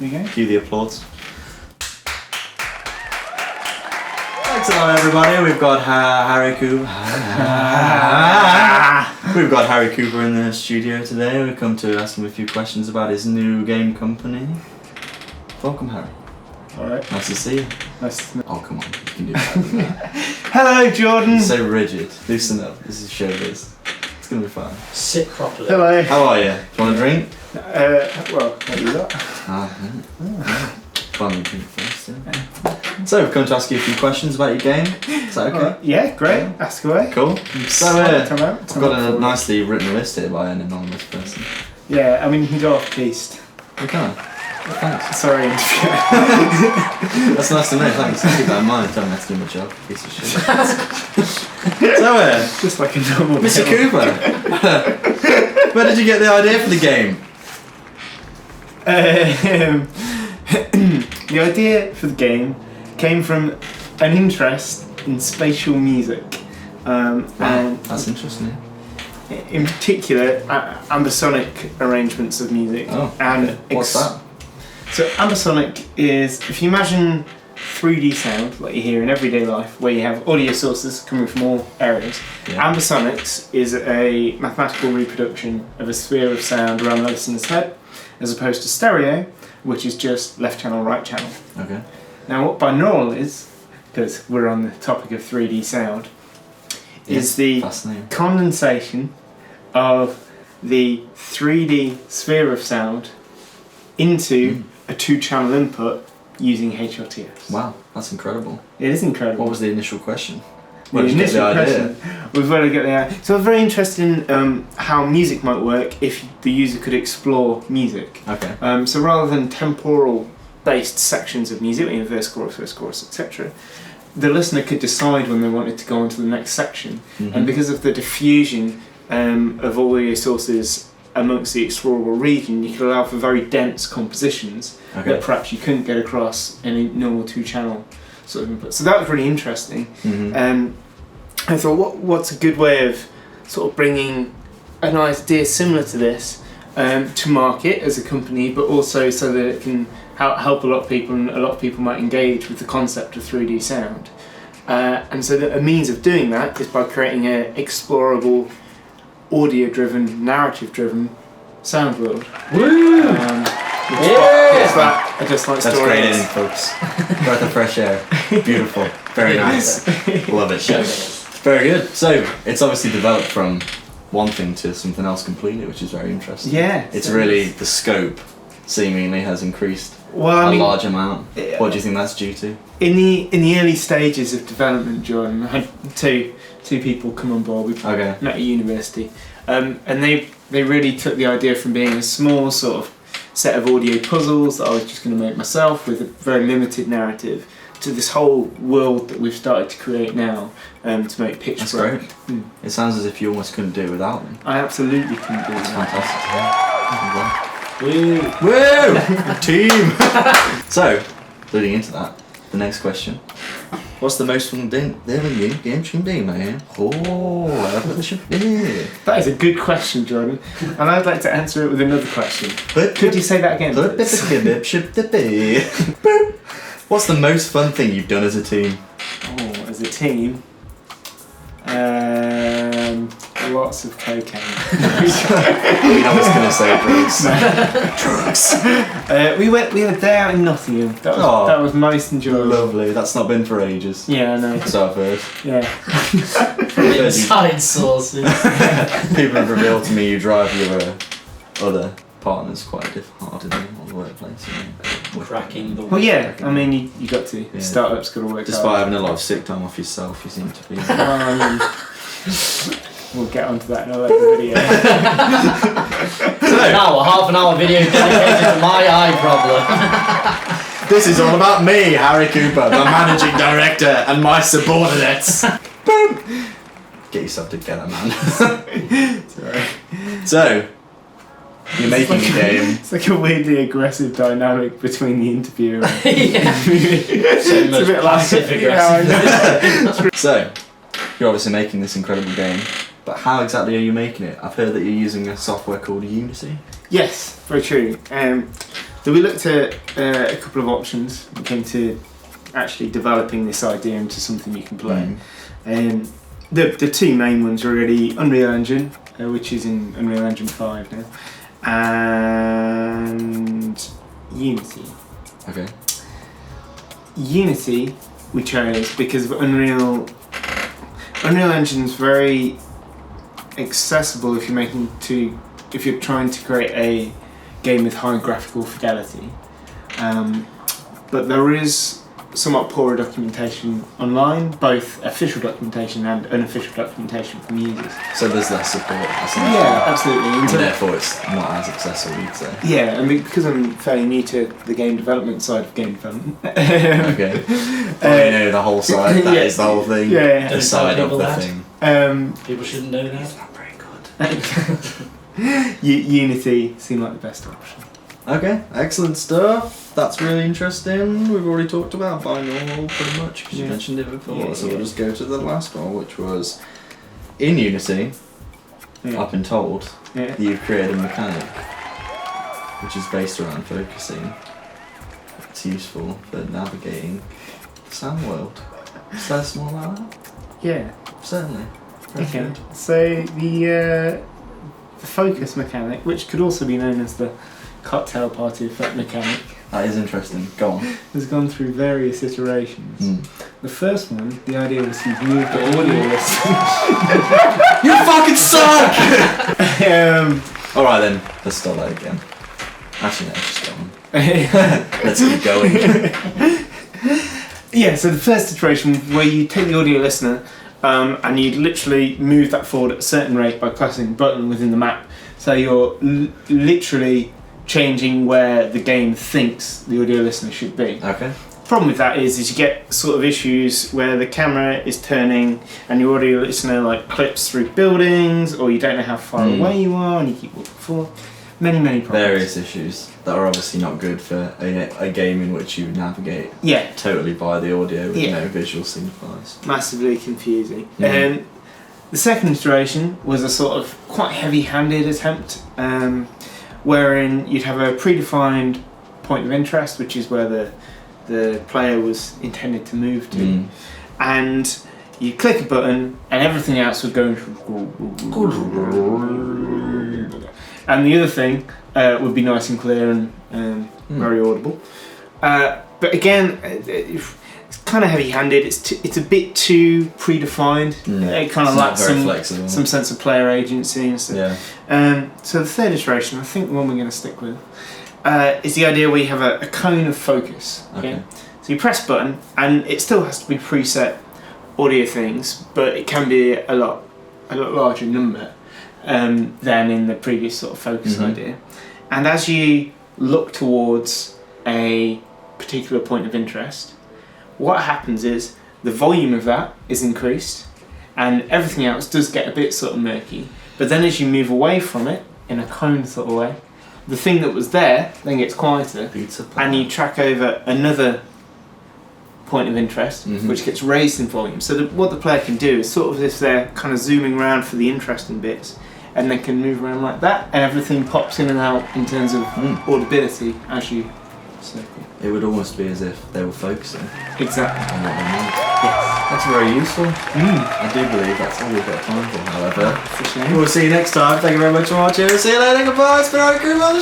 There you go. Cue the applause. Thanks a lot, everybody. We've got Harry Cooper. We've got Harry Cooper in the studio today. We've come to ask him a few questions about his new game company. Welcome, Harry. Alright. Nice to see you. Nice to meet you. Oh, come on. You can do better than that. Hello, Jordan. You're so rigid. Loosen up. This is showbiz. It's going to be fun. Sit properly. Hello. How are you? Do you want a drink? Well, what do you got? Fun drink first, yeah. So, we've come to ask you a few questions about your game. Is that okay? Yeah, great. Ask away. Cool. So, I've got a forward. nicely written list here by an anonymous person. Yeah, I mean, you can go off piste. We can. Thanks. Sorry, That's nice to know, thanks. Keep that in mind. Don't have to do my job, piece of shit. So, just like a normal Mr. bill. Cooper, where did you get the idea for the game? The idea for the game came from an interest in spatial music. And That's interesting. in particular, ambisonic arrangements of music. Oh, and what's that? So ambisonic is, if you imagine 3D sound like you hear in everyday life, where you have audio sources coming from all areas, ambisonics is a mathematical reproduction of a sphere of sound around the listener's head, as opposed to stereo, which is just left channel, right channel. Okay. Now what binaural is, because we're on the topic of 3D sound, is the condensation of the 3D sphere of sound into a 2-channel input using HRTS. Wow, that's incredible. It is incredible. What was the initial question? The initial question was where to get the idea. So I was very interested in how music might work if the user could explore music. Okay. So rather than temporal-based sections of music, you know, first chorus, etc., the listener could decide when they wanted to go on to the next section. Mm-hmm. And because of the diffusion of audio sources amongst the explorable region, you could allow for very dense compositions that perhaps you couldn't get across any normal 2-channel sort of input. So that was really interesting. Mm-hmm. I thought, what's a good way of sort of bringing an idea similar to this to market as a company, but also so that it can help a lot of people, and a lot of people might engage with the concept of 3D sound. And so that a means of doing that is by creating an explorable, audio-driven, narrative-driven sound world. Woo! I just like That's stories. great in, folks. Breath of fresh air. Beautiful. Very nice. Love it. Very good. So, it's obviously developed from one thing to something else completely, which is very interesting. Yeah. It's really, the scope seemingly has increased a large amount. What do you think that's due to? In the early stages of development, Jordan, I had two people come on board. We met at university, and they really took the idea from being a small sort of set of audio puzzles that I was just going to make myself with a very limited narrative, to this whole world that we've started to create now to make pitch That's black. great. It sounds as if you almost couldn't do it without them. I absolutely couldn't do That's that. fantastic. Woo! Team! So, leading into that, the next question. What's the most fun game should be, man? Oh, I love the should be. That is a good question, Jordan, and I'd like to answer it with another question. Could you say that again, please? What's the most fun thing you've done as a team? Oh, as a team, lots of cocaine. I was going to say drugs. Drugs. We had a day out in Nottingham. That was most enjoyable. Lovely. That's not been for ages. Yeah, I know. So I've heard. Yeah. Inside sources. People have revealed to me you drive your other partners quite hard in the workplace. Cracking the. Well, yeah. I mean, you got to. Yeah. Startups got to work. Despite having a lot of sick time off yourself, you seem to be. We'll get onto that in a later video. Now, a half an hour video dedicated to my eye problem. This is all about me, Harry Cooper, the managing director, and my subordinates. Boom! Get yourself together, man. Sorry. So, you're making a game. It's like a weirdly aggressive dynamic between the interviewer and It's a bit passive aggressive. So, you're obviously making this incredible game, but how exactly are you making it? I've heard that you're using a software called Unity. Yes, very true. So we looked at a couple of options when it came to actually developing this idea into something you can play. The two main ones are really Unreal Engine, which is in Unreal Engine 5 now, and Unity. Okay. Unity we chose because of Unreal Engine's very accessible if you're trying to create a game with high graphical fidelity, but there is somewhat poorer documentation online, both official documentation and unofficial documentation from users. So there's less support, essentially. Yeah, absolutely. And therefore it's not as accessible, you'd say. Yeah, I mean, because I'm fairly new to the game development side of game development. Okay. You know the whole side, that is the whole thing. Yeah. The side of the thing. People shouldn't know that. It's not very good. Unity seemed like the best option. Okay, excellent stuff. That's really interesting. We've already talked about binaural pretty much because you mentioned it before. So we'll just go to the last one, which was in Unity. I've been told that you've created a mechanic which is based around focusing. It's useful for navigating the sound world. Say some more about that? Yeah. Certainly. Okay. So the focus mechanic, which could also be known as the cocktail party effect mechanic, That is interesting. Go on. has gone through various iterations. The first one, the idea was to move the audio listener. You fucking suck! Alright then, let's start that again. Actually no, just go on. Let's keep going. Yeah, so the first iteration where you take the audio listener and you literally move that forward at a certain rate by pressing a button within the map. So you're literally changing where the game thinks the audio listener should be. Okay. Problem with that is you get sort of issues where the camera is turning and your audio listener like clips through buildings, or you don't know how far away you are and you keep walking forward. Many problems. Various issues that are obviously not good for a game in which you navigate totally by the audio with no visual signifiers. Massively confusing. The second iteration was a sort of quite heavy-handed attempt, wherein you'd have a predefined point of interest, which is where the player was intended to move to, and you click a button and everything else would go and the other thing would be nice and clear and very audible. But again, it's kind of heavy-handed. It's a bit too predefined. It kind of lacks some sense of player agency and stuff. So the third iteration, I think the one we're going to stick with, is the idea where you have a cone of focus. Okay. So you press a button, and it still has to be preset audio things, but it can be a lot larger number than in the previous sort of focus idea. And as you look towards a particular point of interest, what happens is the volume of that is increased, and everything else does get a bit sort of murky. But then as you move away from it in a cone sort of way, the thing that was there then gets quieter, and you track over another point of interest, which gets raised in volume. So what the player can do is sort of as if they're kind of zooming around for the interesting bits, and they can move around like that, and everything pops in and out in terms of audibility as you circle. It would almost be as if they were focusing Exactly. on what they need. Yes. That's very useful. I do believe that's all we've got time for, however. It's a shame. We'll see you next time. Thank you very much for watching. See you later. Goodbye. It's been a good one.